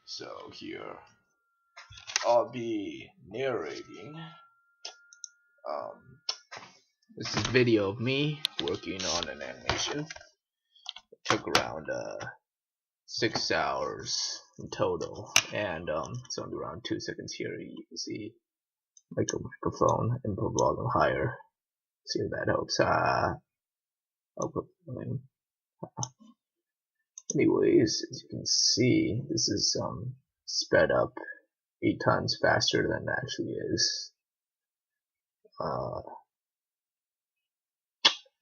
So here I'll be narrating this is a video of me working on an animation. It took around 6 hours in total, and it's only around 2 seconds here. You can see microphone input volume higher. See if that helps. Output volume. Anyways, as you can see, this is sped up 8 times faster than it actually is.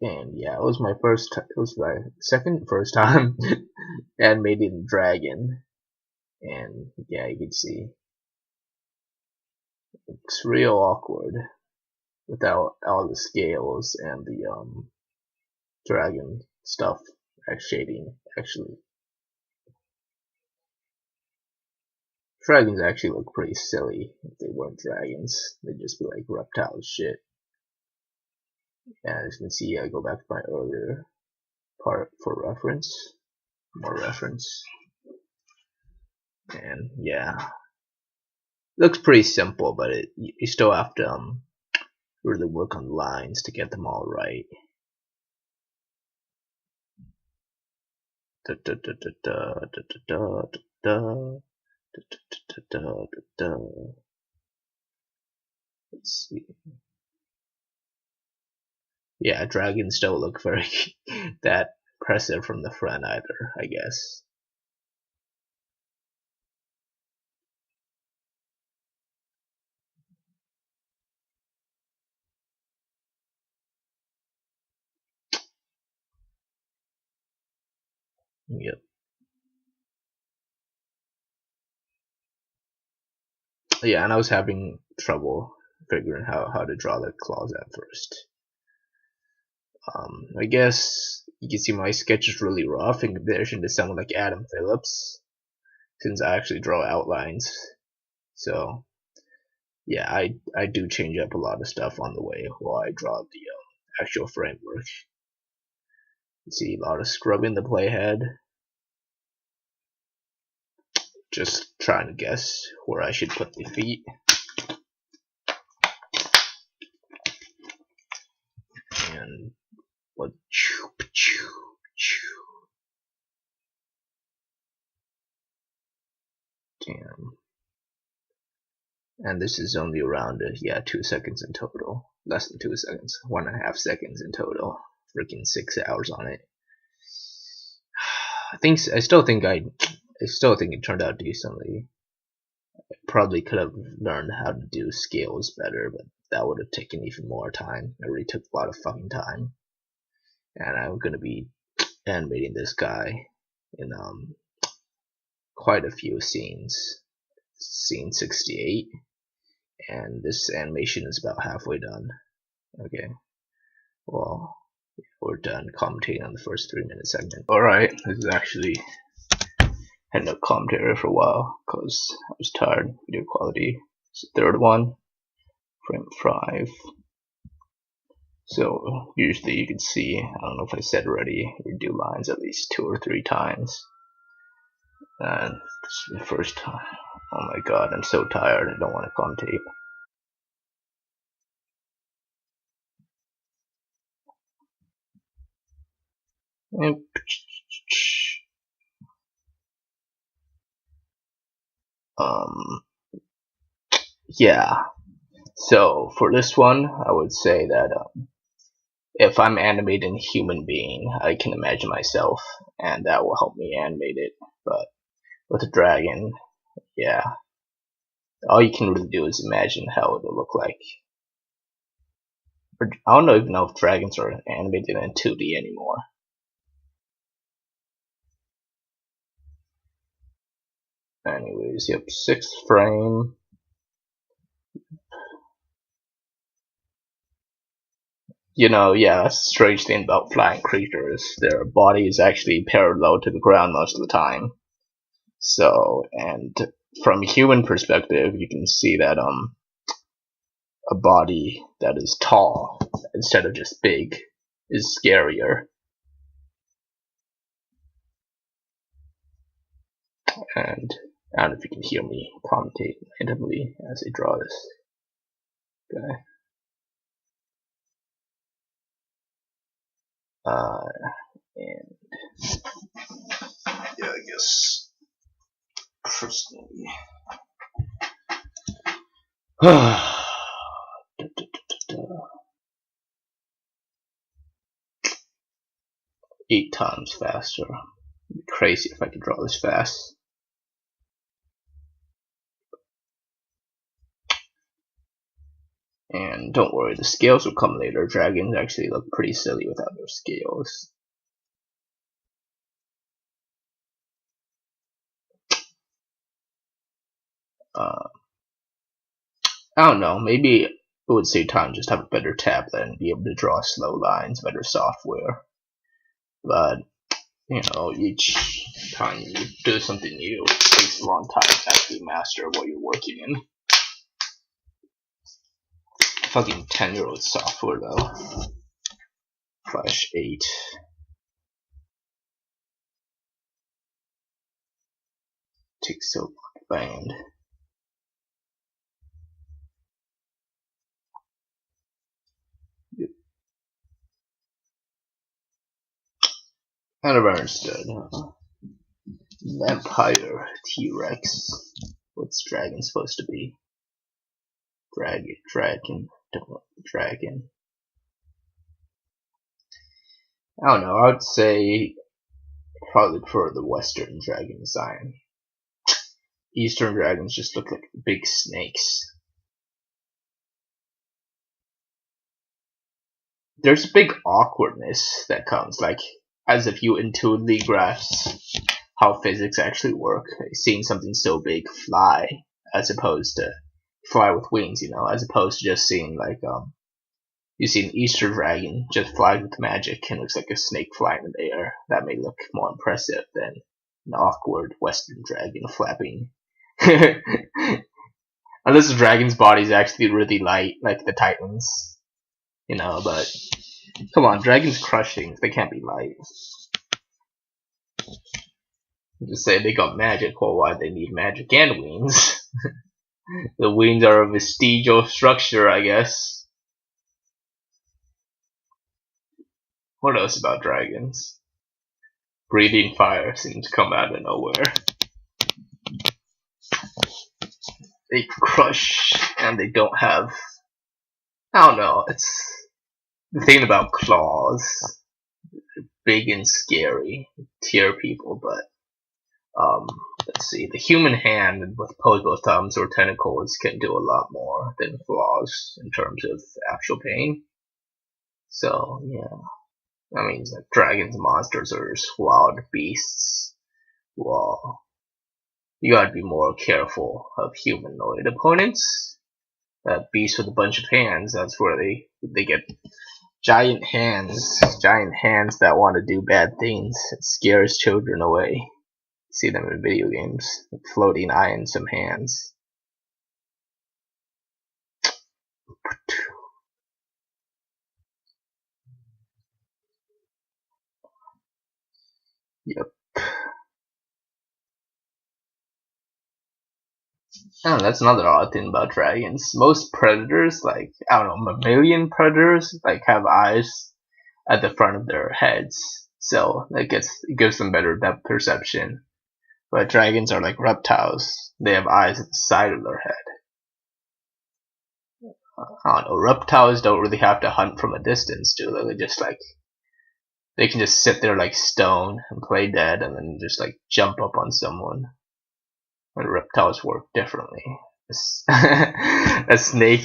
And yeah, it was my first time animating dragon, and yeah, you can see it's real awkward without all the scales and the dragon stuff shading. Actually, dragons actually look pretty silly if they weren't dragons. They'd just be like reptile shit. And as you can see, I go back to my earlier part for reference, more reference, and yeah, looks pretty simple, but you still have to really work on lines to get them all right. Let's see. Yeah, dragons don't look very that impressive from the front either, I guess. Yep. Yeah, and I was having trouble figuring how to draw the claws at first. I guess you can see my sketch is really rough in comparison to someone like Adam Phillips, since I actually draw outlines. So yeah, I do change up a lot of stuff on the way while I draw the actual framework. You see a lot of scrubbing the playhead, just trying to guess where I should put the feet. And what? Damn. And this is only around 2 seconds in total. Less than 2 seconds. 1.5 seconds in total. Freaking 6 hours on it. I still think it turned out decently. I probably could have learned how to do scales better, but that would have taken even more time. It really took a lot of fucking time. And I'm gonna be animating this guy in quite a few scenes. Scene 68, and this animation is about halfway done. Okay, well, we're done commentating on the first 3-minute segment. Alright, this is actually had no commentary for a while because I was tired of video quality. It's the third one, frame 5. So usually you can see, I don't know if I said already, we do lines at least 2 or 3 times. And this is the first time. Oh my god, I'm so tired, I don't want to commentate. Yeah. So for this one, I would say that if I'm animating a human being, I can imagine myself, and that will help me animate it. But with a dragon, yeah, all you can really do is imagine how it will look like. I don't even know if dragons are animated in 2D anymore. Anyways, yep, 6th frame. You know, yeah, that's the strange thing about flying creatures. Their body is actually parallel to the ground most of the time. So, and from a human perspective, you can see that a body that is tall instead of just big is scarier. And I don't know if you can hear me commentate randomly as I draw this guy. And yeah, I guess personally, 8 times faster. It'd be crazy if I could draw this fast. And don't worry, the scales will come later. Dragons actually look pretty silly without their scales. I don't know, maybe it would save time just have a better tablet and be able to draw slow lines, better software. But, you know, each time you do something new, it takes a long time to actually master what you're working in. Fucking 10-year-old software though. Flash 8. Takes so long to find. I never understood. Vampire T-Rex. What's dragon supposed to be? Dragon. Dragon. I don't know. I would say probably prefer the Western dragon design. Eastern dragons just look like big snakes. There's a big awkwardness that comes, like as if you intuitively grasp how physics actually work. Seeing something so big fly, as opposed to fly with wings, you know, as opposed to just seeing like you see an Easter dragon just fly with magic and looks like a snake flying in the air. That may look more impressive than an awkward Western dragon flapping. Unless the dragon's body is actually really light, like the Titans, you know. But come on, dragons crush things. They can't be light. Just say they got magic. Well, why they need magic and wings? The wings are a vestigial structure, I guess. What else about dragons? Breathing fire seems to come out of nowhere. They crush and they don't have. I don't know. It's the thing about claws. They're big and scary, tear people. But let's see. The human hand with opposable thumbs or tentacles can do a lot more than claws in terms of actual pain. So yeah. I mean, like dragons, monsters, or wild beasts. Well, you gotta be more careful of humanoid opponents. Beasts with a bunch of hands, that's where they get giant hands that want to do bad things. It scares children away. See them in video games, with floating eye and some hands. Yep. Oh, that's another odd thing about dragons. Most predators, like, I don't know, mammalian predators, like, have eyes at the front of their heads. So, it gives them better depth perception. But dragons are like reptiles. They have eyes at the side of their head. I don't know, reptiles don't really have to hunt from a distance, do they? They can just sit there like stone and play dead and then just like jump up on someone. But reptiles work differently. A snake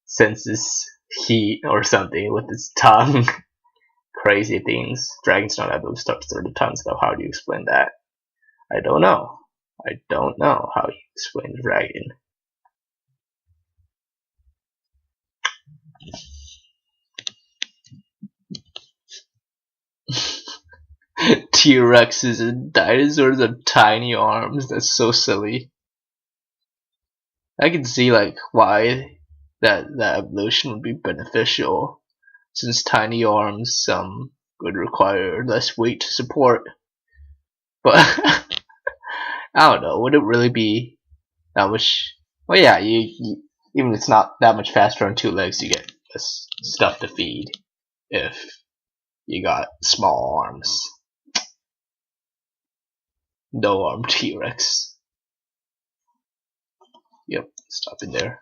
senses heat or something with its tongue. Crazy things. Dragons don't have those sort of tongues though. How do you explain that? I don't know. I don't know how you explain the dragon. T-Rexes and dinosaurs have tiny arms. That's so silly. I can see like why that evolution would be beneficial, since tiny arms would require less weight to support. But I don't know. Would it really be that much? Well, yeah. Even if it's not that much faster on two legs, you get this stuff to feed if you got small arms. No arm T-Rex. Yep. Stop in there.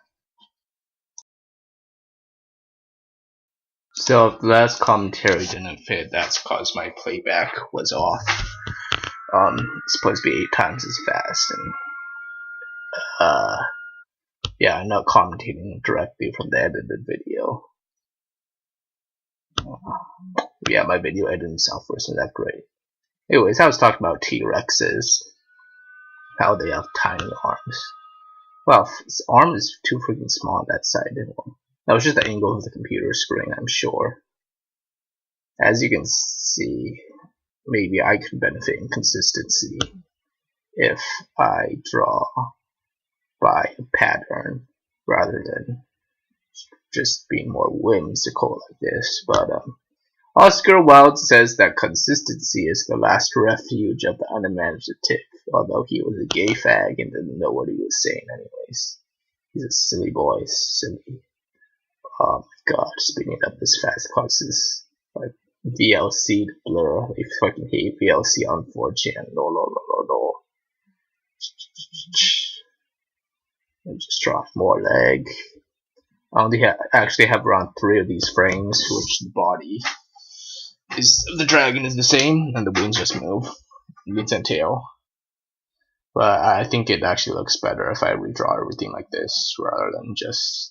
So if the last commentary didn't fit, that's cause my playback was off. It's supposed to be 8 times as fast, and yeah, I'm not commentating directly from the edited video. Yeah, my video editing software isn't that great. Anyways, I was talking about T-Rexes, how they have tiny arms. Well, his arm is too freaking small on that side. That was just the angle of the computer screen, I'm sure. As you can see, maybe I could benefit in consistency if I draw by a pattern rather than just being more whimsical like this. But Oscar Wilde says that consistency is the last refuge of the unimaginative, although he was a gay fag and didn't know what he was saying anyways. He's a silly boy, silly. Oh my god, speeding up this fast causes like VLC to blur. I fucking hate VLC on 4chan. No. Just draw more leg. I only actually have around 3 of these frames, which the body is the dragon is the same, and the wings just move. Wings and tail. But I think it actually looks better if I redraw everything like this rather than just.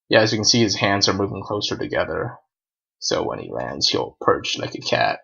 Yeah, as you can see, his hands are moving closer together. So when he lands, he'll perch like a cat.